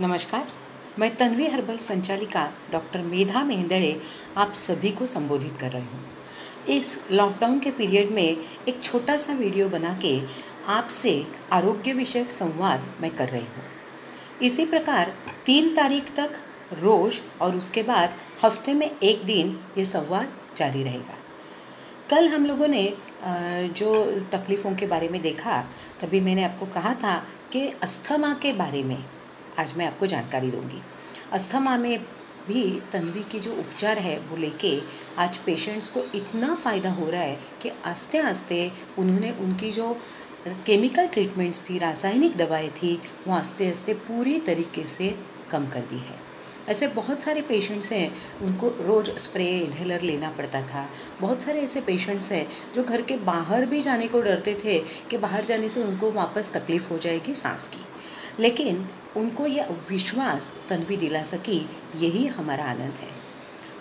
नमस्कार। मैं तन्वी हर्बल संचालिका डॉक्टर मेधा मेहेंदड़े आप सभी को संबोधित कर रही हूँ। इस लॉकडाउन के पीरियड में एक छोटा सा वीडियो बना के आपसे आरोग्य विषयक संवाद मैं कर रही हूँ। इसी प्रकार 3 तारीख तक रोज और उसके बाद हफ्ते में एक दिन ये संवाद जारी रहेगा। कल हम लोगों ने जो तकलीफ़ों के बारे में देखा, तभी मैंने आपको कहा था कि अस्थमा के बारे में आज मैं आपको जानकारी दूंगी। अस्थमा में भी तन्वी की जो उपचार है वो लेके आज पेशेंट्स को इतना फ़ायदा हो रहा है कि आस्ते आस्ते उन्होंने उनकी जो केमिकल ट्रीटमेंट्स थी, रासायनिक दवाएं थी, वो आस्ते आस्ते पूरी तरीके से कम कर दी है। ऐसे बहुत सारे पेशेंट्स हैं, उनको रोज़ स्प्रे इन्हेलर लेना पड़ता था। बहुत सारे ऐसे पेशेंट्स हैं जो घर के बाहर भी जाने को डरते थे कि बाहर जाने से उनको वापस तकलीफ़ हो जाएगी सांस की, लेकिन उनको यह विश्वास तन्वी दिला सकी, यही हमारा आनंद है।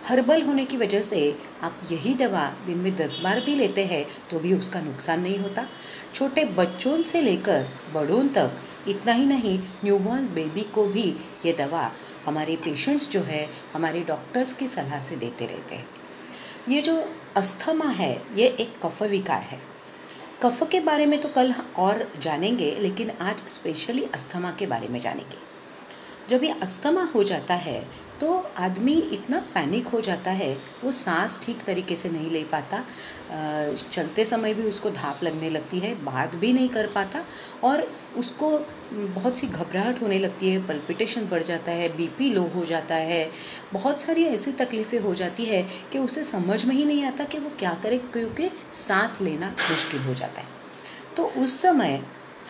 हर्बल होने की वजह से आप यही दवा दिन में 10 बार भी लेते हैं तो भी उसका नुकसान नहीं होता। छोटे बच्चों से लेकर बड़ों तक, इतना ही नहीं, न्यूबॉर्न बेबी को भी ये दवा हमारे पेशेंट्स जो है हमारे डॉक्टर्स की सलाह से देते रहते हैं। ये जो अस्थमा है ये एक कफ विकार है। कफ के बारे में तो कल और जानेंगे, लेकिन आज स्पेशली अस्थमा के बारे में जानेंगे। जब ये अस्थमा हो जाता है तो आदमी इतना पैनिक हो जाता है, वो सांस ठीक तरीके से नहीं ले पाता, चलते समय भी उसको धाप लगने लगती है, बात भी नहीं कर पाता और उसको बहुत सी घबराहट होने लगती है, पल्पिटेशन बढ़ जाता है, बीपी लो हो जाता है। बहुत सारी ऐसी तकलीफ़ें हो जाती है कि उसे समझ में ही नहीं आता कि वो क्या करे, क्योंकि सांस लेना मुश्किल हो जाता है। तो उस समय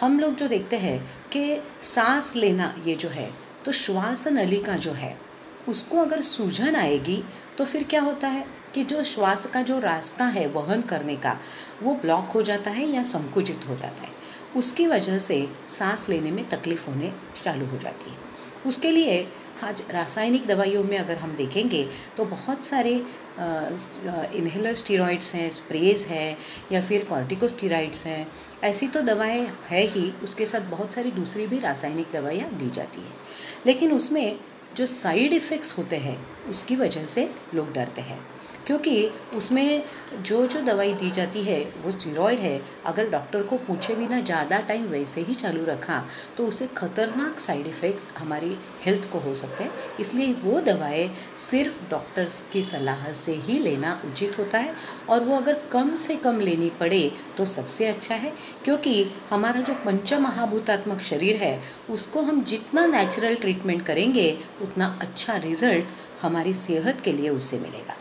हम लोग जो देखते हैं कि सांस लेना ये जो है, तो श्वास नलिका जो है उसको अगर सूजन आएगी तो फिर क्या होता है कि जो श्वास का जो रास्ता है वहन करने का, वो ब्लॉक हो जाता है या संकुचित हो जाता है। उसकी वजह से सांस लेने में तकलीफ होने चालू हो जाती है। उसके लिए आज रासायनिक दवाइयों में अगर हम देखेंगे तो बहुत सारे इन्हेलर स्टीरॉइड्स हैं, स्प्रेज हैं या फिर कॉर्टिकोस्टीराइड्स हैं। ऐसी तो दवाएं है ही, उसके साथ बहुत सारी दूसरी भी रासायनिक दवाइयाँ दी जाती है, लेकिन उसमें जो साइड इफ़ेक्ट्स होते हैं उसकी वजह से लोग डरते हैं, क्योंकि उसमें जो जो दवाई दी जाती है वो स्टीरॉयड है। अगर डॉक्टर को पूछे बिना ज़्यादा टाइम वैसे ही चालू रखा तो उसे खतरनाक साइड इफ़ेक्ट्स हमारी हेल्थ को हो सकते हैं। इसलिए वो दवाएं सिर्फ डॉक्टर्स की सलाह से ही लेना उचित होता है, और वो अगर कम से कम लेनी पड़े तो सबसे अच्छा है, क्योंकि हमारा जो पंचमहाभूतात्मक शरीर है उसको हम जितना नेचुरल ट्रीटमेंट करेंगे उतना अच्छा रिजल्ट हमारी सेहत के लिए उससे मिलेगा।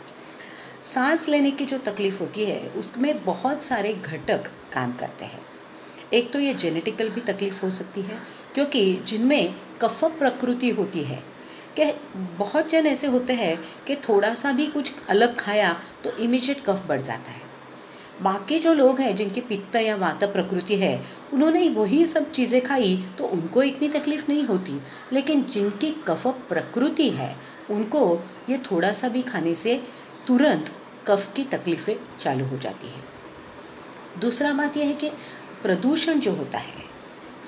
सांस लेने की जो तकलीफ होती है उसमें बहुत सारे घटक काम करते हैं। एक तो ये जेनेटिकल भी तकलीफ हो सकती है, क्योंकि जिनमें कफ प्रकृति होती है कि बहुत जन ऐसे होते हैं कि थोड़ा सा भी कुछ अलग खाया तो इमीडिएट कफ बढ़ जाता है। बाकी जो लोग हैं जिनकी पित्त या वात प्रकृति है, उन्होंने वही सब चीज़ें खाई तो उनको इतनी तकलीफ नहीं होती, लेकिन जिनकी कफ प्रकृति है उनको ये थोड़ा सा भी खाने से तुरंत कफ की तकलीफ़ें चालू हो जाती है। दूसरा बात यह है कि प्रदूषण जो होता है,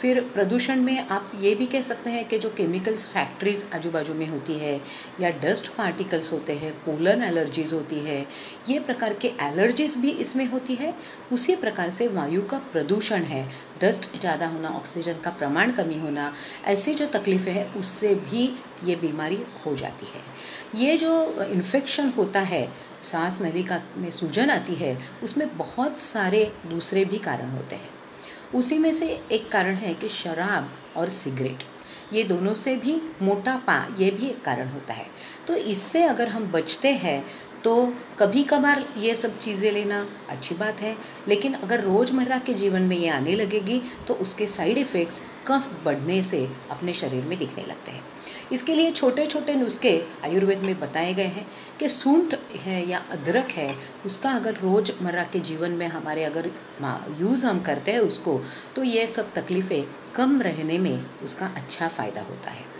फिर प्रदूषण में आप ये भी कह सकते हैं कि जो केमिकल्स फैक्ट्रीज आजू बाजू में होती है या डस्ट पार्टिकल्स होते हैं, पोलन एलर्जीज होती है, ये प्रकार के एलर्जीज भी इसमें होती है। उसी प्रकार से वायु का प्रदूषण है, डस्ट ज़्यादा होना, ऑक्सीजन का प्रमाण कमी होना, ऐसी जो तकलीफ़ें हैं उससे भी ये बीमारी हो जाती है। ये जो इन्फेक्शन होता है, सांस नलिका में सूजन आती है, उसमें बहुत सारे दूसरे भी कारण होते हैं। उसी में से एक कारण है कि शराब और सिगरेट, ये दोनों से भी मोटापा, ये भी एक कारण होता है। तो इससे अगर हम बचते हैं तो कभी कभार ये सब चीज़ें लेना अच्छी बात है, लेकिन अगर रोज़मर्रा के जीवन में ये आने लगेगी तो उसके साइड इफ़ेक्ट्स कफ बढ़ने से अपने शरीर में दिखने लगते हैं। इसके लिए छोटे छोटे नुस्खे आयुर्वेद में बताए गए हैं कि सूंठ है या अदरक है, उसका अगर रोज़मर्रा के जीवन में हमारे अगर यूज़ हम करते हैं उसको, तो ये सब तकलीफ़ें कम रहने में उसका अच्छा फ़ायदा होता है।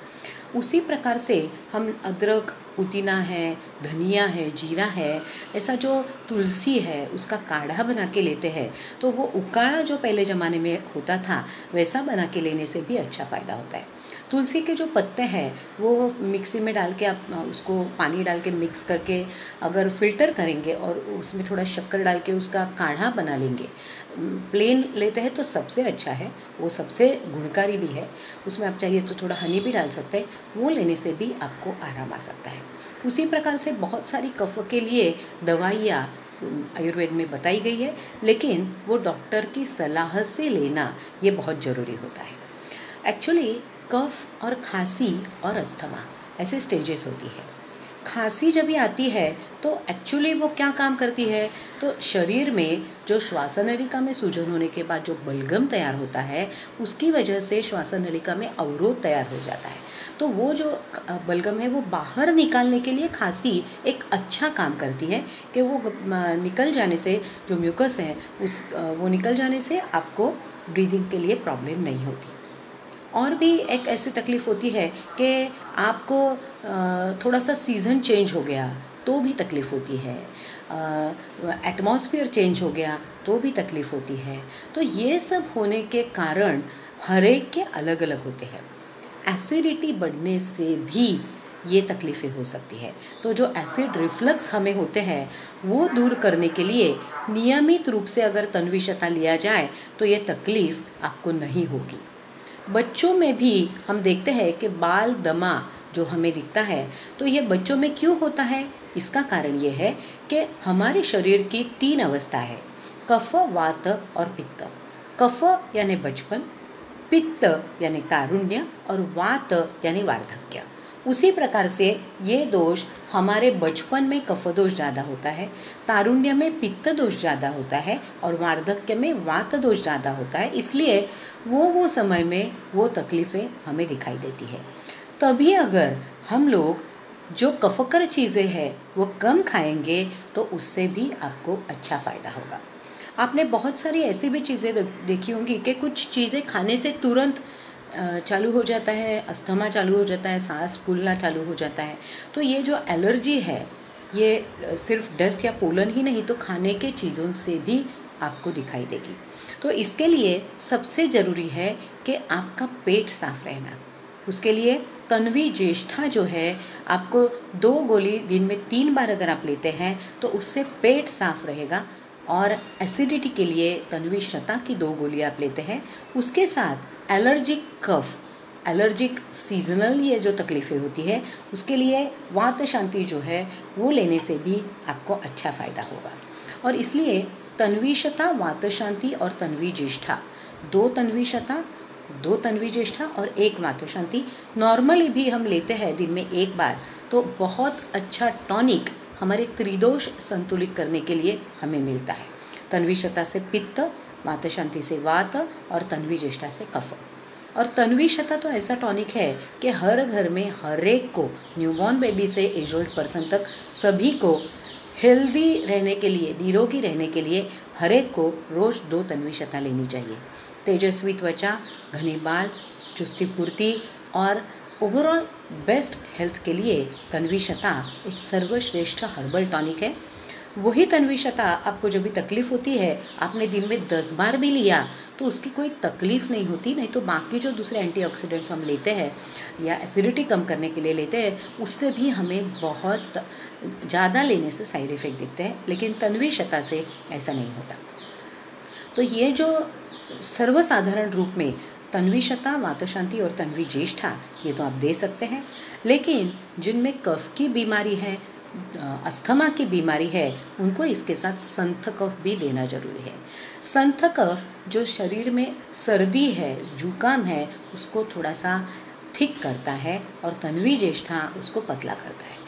उसी प्रकार से हम अदरक पुदीना है, धनिया है, जीरा है, ऐसा जो तुलसी है उसका काढ़ा बना के लेते हैं तो वो उकाड़ा जो पहले ज़माने में होता था वैसा बना के लेने से भी अच्छा फ़ायदा होता है। तुलसी के जो पत्ते हैं वो मिक्सी में डाल के आप उसको पानी डाल के मिक्स करके अगर फ़िल्टर करेंगे और उसमें थोड़ा शक्कर डाल के उसका काढ़ा बना लेंगे, प्लेन लेते हैं तो सबसे अच्छा है, वो सबसे गुणकारी भी है। उसमें आप चाहिए तो थोड़ा हनी भी डाल सकते हैं, वो लेने से भी आपको आराम आ सकता है। उसी प्रकार से बहुत सारी कफ के लिए दवाइयाँ आयुर्वेद में बताई गई है, लेकिन वो डॉक्टर की सलाह से लेना ये बहुत ज़रूरी होता है। एक्चुअली कफ और खांसी और अस्थमा ऐसे स्टेजेस होती है। खांसी जब भी आती है तो एक्चुअली वो क्या काम करती है, तो शरीर में जो श्वासनलिका में सूजन होने के बाद जो बलगम तैयार होता है उसकी वजह से श्वासनलिका में अवरोध तैयार हो जाता है। तो वो जो बलगम है वो बाहर निकालने के लिए खांसी एक अच्छा काम करती है कि वो निकल जाने से जो म्यूकस है वो निकल जाने से आपको ब्रीदिंग के लिए प्रॉब्लम नहीं होती। और भी एक ऐसी तकलीफ़ होती है कि आपको थोड़ा सा सीज़न चेंज हो गया तो भी तकलीफ़ होती है, एटमॉस्फेयर चेंज हो गया तो भी तकलीफ़ होती है। तो ये सब होने के कारण हर एक के अलग अलग होते हैं। एसिडिटी बढ़ने से भी ये तकलीफ़ें हो सकती है। तो जो एसिड रिफ्लक्स हमें होते हैं वो दूर करने के लिए नियमित रूप से अगर तन्वी-शता लिया जाए तो ये तकलीफ़ आपको नहीं होगी। बच्चों में भी हम देखते हैं कि बाल दमा जो हमें दिखता है तो ये बच्चों में क्यों होता है, इसका कारण ये है कि हमारे शरीर की 3 अवस्था है, कफ, वात और पित्त। कफ यानी बचपन, पित्त यानी तारुण्य और वात यानी वार्धक्य। उसी प्रकार से ये दोष हमारे बचपन में कफ दोष ज़्यादा होता है, तारुण्य में पित्त दोष ज़्यादा होता है और वार्धक्य में वात दोष ज़्यादा होता है। इसलिए वो समय में वो तकलीफ़ें हमें दिखाई देती है। तभी अगर हम लोग जो कफकर चीज़ें हैं वो कम खाएंगे तो उससे भी आपको अच्छा फ़ायदा होगा। आपने बहुत सारी ऐसी भी चीज़ें देखी होंगी कि कुछ चीज़ें खाने से तुरंत चालू हो जाता है, अस्थमा चालू हो जाता है, सांस फूलना चालू हो जाता है। तो ये जो एलर्जी है ये सिर्फ डस्ट या पोलन ही नहीं तो खाने के चीज़ों से भी आपको दिखाई देगी। तो इसके लिए सबसे ज़रूरी है कि आपका पेट साफ रहना। उसके लिए तन्वी ज्येष्ठा जो है आपको 2 गोली दिन में 3 बार अगर आप लेते हैं तो उससे पेट साफ रहेगा। और एसिडिटी के लिए तन्वी शता की 2 गोली आप लेते हैं। उसके साथ एलर्जिक कफ, एलर्जिक सीजनल ये जो तकलीफ़ें होती है उसके लिए वात शांति जो है वो लेने से भी आपको अच्छा फ़ायदा होगा। और इसलिए तन्वी शता, वात शांति और तन्वी ज्येष्ठा, 2 तन्वी शता, 2 तन्वी ज्येष्ठा और 1 वात शांति नॉर्मली भी हम लेते हैं दिन में 1 बार तो बहुत अच्छा टॉनिक हमारे त्रिदोष संतुलित करने के लिए हमें मिलता है। तन्वी शता से पित्त, वात शांति से वात और तन्वी ज्येष्ठा से कफ। और तन्वी शता तो ऐसा टॉनिक है कि हर घर में हर एक को, न्यूबॉर्न बेबी से एज ओल्ड पर्सन तक सभी को हेल्दी रहने के लिए, निरोगी रहने के लिए हर एक को रोज़ 2 तन्वी शता लेनी चाहिए। तेजस्वी त्वचा, घने बाल, चुस्ती फुर्ती और ओवरऑल बेस्ट हेल्थ के लिए तन्वी शता एक सर्वश्रेष्ठ हर्बल टॉनिक है। वही तन्वी शता आपको जब भी तकलीफ़ होती है, आपने दिन में 10 बार भी लिया तो उसकी कोई तकलीफ़ नहीं होती। नहीं तो बाकी जो दूसरे एंटीऑक्सीडेंट्स हम लेते हैं या एसिडिटी कम करने के लिए लेते हैं उससे भी हमें बहुत ज़्यादा लेने से साइड इफ़ेक्ट दिखते हैं, लेकिन तन्वी शता से ऐसा नहीं होता। तो ये जो सर्वसाधारण रूप में तन्वी शता, वात शांति और तन्वी ज्येष्ठा ये तो आप दे सकते हैं, लेकिन जिनमें कफ की बीमारी है, अस्थमा की बीमारी है, उनको इसके साथ संथ कफ भी देना जरूरी है। संथ कफ जो शरीर में सर्दी है, जुकाम है, उसको थोड़ा सा थिक करता है और तन्वी ज्येष्ठा उसको पतला करता है।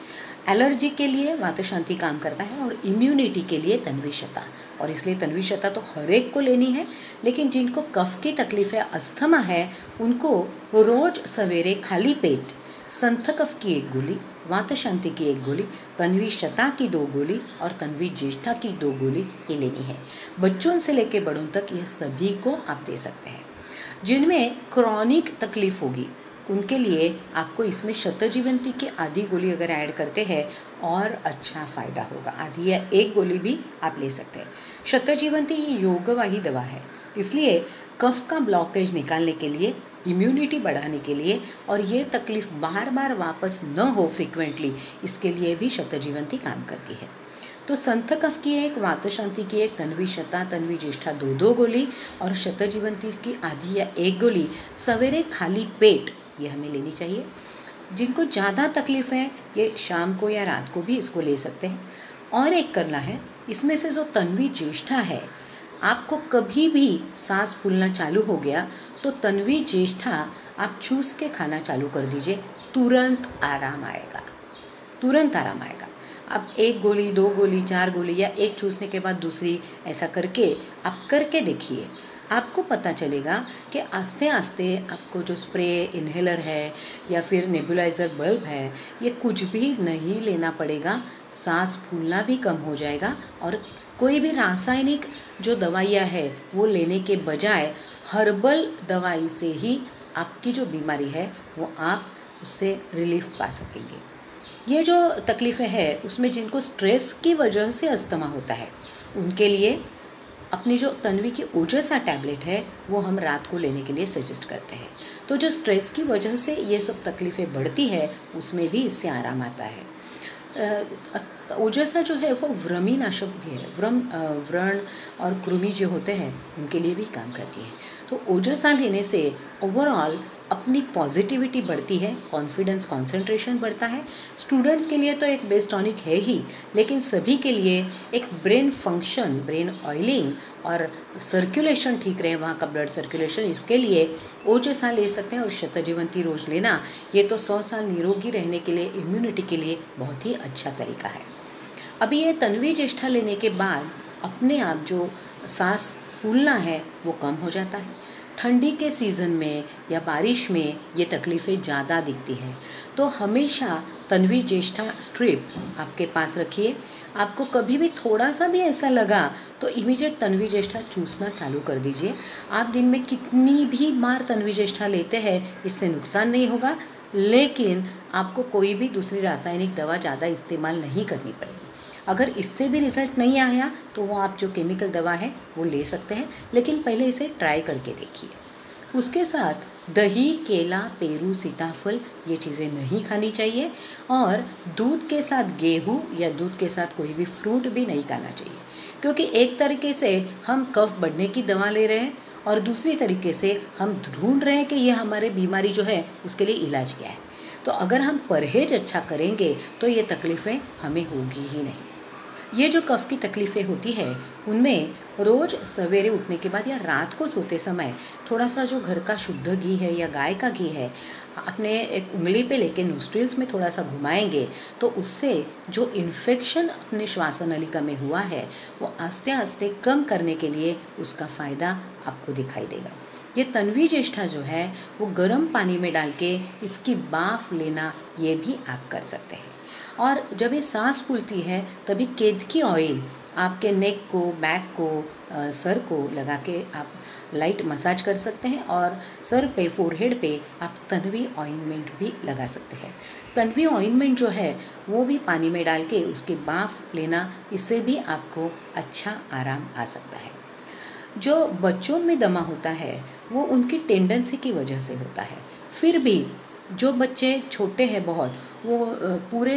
एलर्जी के लिए वात शांति काम करता है और इम्यूनिटी के लिए तन्वी शता। और इसलिए तन्वी शता तो हर एक को लेनी है, लेकिन जिनको कफ की तकलीफ है, अस्थमा है, उनको रोज सवेरे खाली पेट संथ कफ की 1 गोली, वात शांति की 1 गोली, तन्वी शता की 2 गोली और तन्वी ज्येष्ठा की 2 गोली ये लेनी है। बच्चों से लेकर बड़ों तक ये सभी को आप दे सकते हैं। जिनमें क्रॉनिक तकलीफ होगी, उनके लिए आपको इसमें शतजीवंती की आधी गोली अगर ऐड करते हैं और अच्छा फ़ायदा होगा। आधी या एक गोली भी आप ले सकते हैं। शतजीवंती ये योगवाही दवा है, इसलिए कफ का ब्लॉकेज निकालने के लिए, इम्यूनिटी बढ़ाने के लिए और ये तकलीफ बार बार वापस न हो फ्रीक्वेंटली, इसके लिए भी शतजीवंती काम करती है। तो संथ कफ की एक, वातशांति की एक, तन्वी शता, तन्वी ज्येष्ठा 2-2 गोली और शतजीवंती की आधी या एक गोली सवेरे खाली पेट ये हमें लेनी चाहिए। जिनको ज़्यादा तकलीफ है ये शाम को या रात को भी इसको ले सकते हैं। और एक करना है, इसमें से जो तन्वी ज्येष्ठा है, आपको कभी भी सांस फूलना चालू हो गया तो तन्वी ज्येष्ठा आप चूस के खाना चालू कर दीजिए, तुरंत आराम आएगा, तुरंत आराम आएगा। आप 1 गोली, 2 गोली, 4 गोली या एक चूसने के बाद दूसरी, ऐसा करके आप करके देखिए। आपको पता चलेगा कि आस्ते आस्ते आपको जो स्प्रे, इन्हेलर है या फिर नेबुलाइज़र बल्ब है, ये कुछ भी नहीं लेना पड़ेगा। सांस फूलना भी कम हो जाएगा और कोई भी रासायनिक जो दवाइयाँ है वो लेने के बजाय हर्बल दवाई से ही आपकी जो बीमारी है वो आप उससे रिलीफ पा सकेंगे। ये जो तकलीफ़ें हैं उसमें जिनको स्ट्रेस की वजह से अस्थमा होता है, उनके लिए अपनी जो तन्वी की ओजसा टैबलेट है वो हम रात को लेने के लिए सजेस्ट करते हैं। तो जो स्ट्रेस की वजह से ये सब तकलीफ़ें बढ़ती है उसमें भी इससे आराम आता है। ओजसा जो है वो व्रमीनाशक भी है। व्रण और कृमि जो होते हैं उनके लिए भी काम करती है। तो ओजसा लेने से ओवरऑल अपनी पॉजिटिविटी बढ़ती है, कॉन्फिडेंस, कंसंट्रेशन बढ़ता है। स्टूडेंट्स के लिए तो एक बेस्ट टॉनिक है ही, लेकिन सभी के लिए एक ब्रेन फंक्शन, ब्रेन ऑयलिंग और सर्कुलेशन ठीक रहे, वहाँ का ब्लड सर्कुलेशन, इसके लिए ओजसा ले सकते हैं। और शतजीवंती रोज लेना ये तो 100 साल निरोगी रहने के लिए, इम्यूनिटी के लिए बहुत ही अच्छा तरीका है। अभी ये तन्वी ज्येष्ठा लेने के बाद अपने आप जो सांस फूलना है वो कम हो जाता है। ठंडी के सीज़न में या बारिश में ये तकलीफ़ें ज़्यादा दिखती हैं, तो हमेशा तन्वी ज्येष्ठा स्ट्रिप आपके पास रखिए। आपको कभी भी थोड़ा सा भी ऐसा लगा तो इमीडिएट तन्वी ज्येष्ठा चूसना चालू कर दीजिए। आप दिन में कितनी भी बार तन्वी ज्येष्ठा लेते हैं इससे नुकसान नहीं होगा, लेकिन आपको कोई भी दूसरी रासायनिक दवा ज़्यादा इस्तेमाल नहीं करनी पड़ेगी। अगर इससे भी रिजल्ट नहीं आया तो वो आप जो केमिकल दवा है वो ले सकते हैं, लेकिन पहले इसे ट्राई करके देखिए। उसके साथ दही, केला, पेरू, सीताफल ये चीज़ें नहीं खानी चाहिए और दूध के साथ गेहूँ या दूध के साथ कोई भी फ्रूट भी नहीं खाना चाहिए, क्योंकि एक तरीके से हम कफ बढ़ने की दवा ले रहे हैं और दूसरी तरीके से हम ढूंढ रहे हैं कि ये हमारे बीमारी जो है उसके लिए इलाज क्या है। तो अगर हम परहेज अच्छा करेंगे तो ये तकलीफ़ें हमें होगी ही नहीं। ये जो कफ की तकलीफ़ें होती है उनमें रोज़ सवेरे उठने के बाद या रात को सोते समय थोड़ा सा जो घर का शुद्ध घी है या गाय का घी है, अपने एक उंगली पे लेके नोस्ट्रिल्स में थोड़ा सा घुमाएंगे तो उससे जो इन्फेक्शन अपने श्वासनलिका में हुआ है वो आस्ते आस्ते कम करने के लिए उसका फ़ायदा आपको दिखाई देगा। ये तन्वी ज्येष्ठा जो है वो गर्म पानी में डाल के इसकी भाप लेना ये भी आप कर सकते हैं। और जब ये सांस फूलती है तभी केतकी ऑयल आपके नेक को, बैक को, सर को लगा के आप लाइट मसाज कर सकते हैं और सर पे, फोरहेड पे आप तन्वी ऑइंटमेंट भी लगा सकते हैं। तन्वी ऑइंटमेंट जो है वो भी पानी में डाल के उसकी भाप लेना, इससे भी आपको अच्छा आराम आ सकता है। जो बच्चों में दमा होता है वो उनकी टेंडेंसी की वजह से होता है। फिर भी जो बच्चे छोटे हैं बहुत, वो पूरे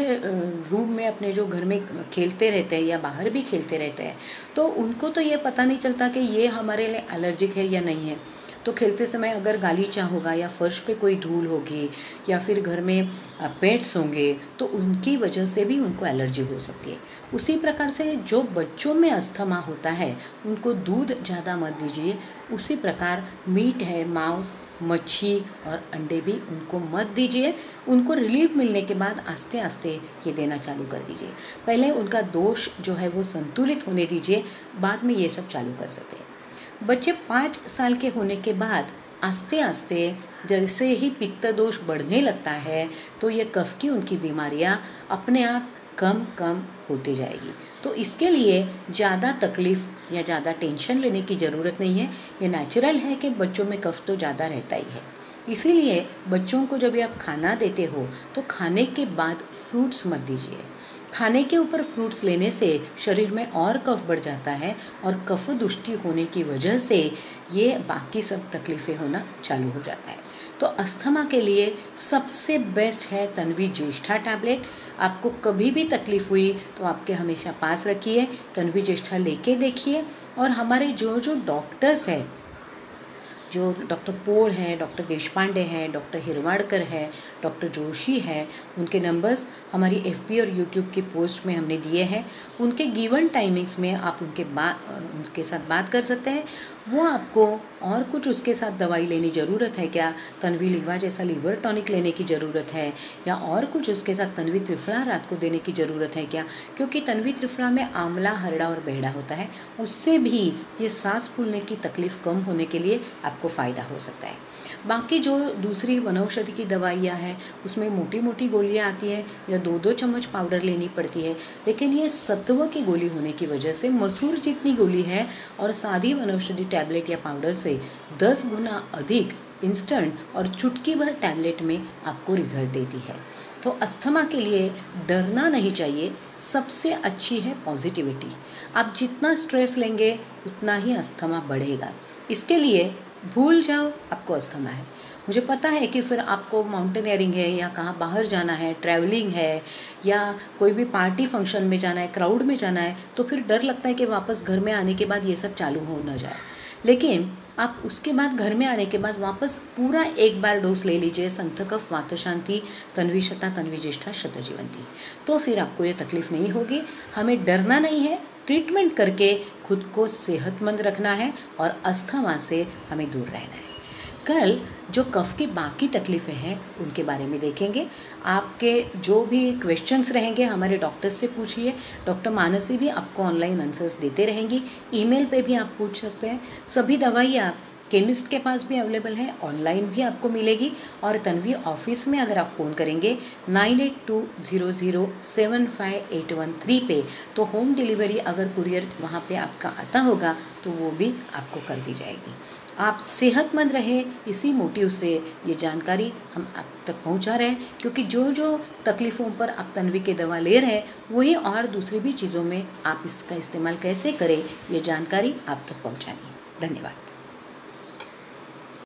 रूम में अपने जो घर में खेलते रहते हैं या बाहर भी खेलते रहते हैं, तो उनको तो ये पता नहीं चलता कि ये हमारे लिए एलर्जिक है या नहीं है। तो खेलते समय अगर गालीचा होगा या फर्श पे कोई धूल होगी या फिर घर में पेट्स होंगे तो उनकी वजह से भी उनको एलर्जी हो सकती है। उसी प्रकार से जो बच्चों में अस्थमा होता है उनको दूध ज़्यादा मत दीजिए। उसी प्रकार मीट है, मांस, मच्छी और अंडे भी उनको मत दीजिए। उनको रिलीफ मिलने के बाद आस्ते आस्ते ये देना चालू कर दीजिए। पहले उनका दोष जो है वो संतुलित होने दीजिए, बाद में ये सब चालू कर सकते हैं। बच्चे 5 साल के होने के बाद आस्ते आस्ते जैसे ही पित्त दोष बढ़ने लगता है तो ये कफ की उनकी बीमारियां अपने आप कम कम होती जाएगी। तो इसके लिए ज़्यादा तकलीफ़ या ज़्यादा टेंशन लेने की ज़रूरत नहीं है। ये नेचुरल है कि बच्चों में कफ तो ज़्यादा रहता ही है। इसीलिए बच्चों को जब भी आप खाना देते हो तो खाने के बाद फ्रूट्स मत दीजिए। खाने के ऊपर फ्रूट्स लेने से शरीर में और कफ बढ़ जाता है और कफदुष्टि होने की वजह से ये बाकी सब तकलीफ़ें होना चालू हो जाता है। तो अस्थमा के लिए सबसे बेस्ट है तन्वी ज्येष्ठा टैबलेट। आपको कभी भी तकलीफ हुई तो आपके हमेशा पास रखिए, तन्वी ज्येष्ठा लेके देखिए। और हमारे जो जो डॉक्टर्स हैं, जो डॉक्टर पोळ हैं, डॉक्टर देशपांडे हैं, डॉक्टर हिरवाड़कर है, डॉक्टर जोशी है, उनके नंबर्स हमारी एफबी और यूट्यूब की पोस्ट में हमने दिए हैं। उनके गिवन टाइमिंग्स में आप उनके साथ बात कर सकते हैं। वो आपको और कुछ उसके साथ दवाई लेनी ज़रूरत है क्या, तन्वी लीवा जैसा लीवर टॉनिक लेने की ज़रूरत है, या और कुछ उसके साथ तन्वी त्रिफला रात को देने की ज़रूरत है क्या, क्योंकि तन्वी त्रिफला में आंवला, हरड़ा और बेहड़ा होता है। उससे भी ये सांस फूलने की तकलीफ कम होने के लिए आपको फ़ायदा हो सकता है। बाकी जो दूसरी वनौषधि की दवाइयाँ हैं उसमें मोटी मोटी गोलियाँ आती हैं या 2-2 चम्मच पाउडर लेनी पड़ती है, लेकिन ये सत्व की गोली होने की वजह से मसूर जितनी गोली है और सादी वनौषधि टैबलेट या पाउडर से 10 गुना अधिक इंस्टेंट और चुटकी भर टैबलेट में आपको रिजल्ट देती है। तो अस्थमा के लिए डरना नहीं चाहिए, सबसे अच्छी है पॉजिटिविटी। आप जितना स्ट्रेस लेंगे उतना ही अस्थमा बढ़ेगा। इसके लिए भूल जाओ आपको अस्थमा है। मुझे पता है कि फिर आपको माउंटेनियरिंग है या कहाँ बाहर जाना है, ट्रैवलिंग है या कोई भी पार्टी फंक्शन में जाना है, क्राउड में जाना है, तो फिर डर लगता है कि वापस घर में आने के बाद ये सब चालू हो ना जाए। लेकिन आप उसके बाद घर में आने के बाद वापस पूरा एक बार डोज ले लीजिए संतकफ वातशांति तन्वी शता तन्वी ज्येष्ठा शतजीवंती, तो फिर आपको ये तकलीफ नहीं होगी। हमें डरना नहीं है, ट्रीटमेंट करके खुद को सेहतमंद रखना है और अस्थमा से हमें दूर रहना है। कल जो कफ की बाकी तकलीफ़ें हैं उनके बारे में देखेंगे। आपके जो भी क्वेश्चंस रहेंगे हमारे डॉक्टर से पूछिए। डॉक्टर मानसी भी आपको ऑनलाइन आंसर्स देते रहेंगी, ईमेल पे भी आप पूछ सकते हैं। सभी दवाइयाँ केमिस्ट के पास भी अवेलेबल है, ऑनलाइन भी आपको मिलेगी। और तन्वी ऑफिस में अगर आप फ़ोन करेंगे 9820075813 पे, तो होम डिलीवरी अगर कुरियर वहाँ पे आपका आता होगा तो वो भी आपको कर दी जाएगी। आप सेहतमंद रहें, इसी मोटिव से ये जानकारी हम आप तक पहुँचा रहे हैं, क्योंकि जो जो तकलीफ़ों पर आप तन्वी की दवा ले रहे हैं वही और दूसरी भी चीज़ों में आप इसका इस्तेमाल कैसे करें ये जानकारी आप तक पहुँचानी है। धन्यवाद।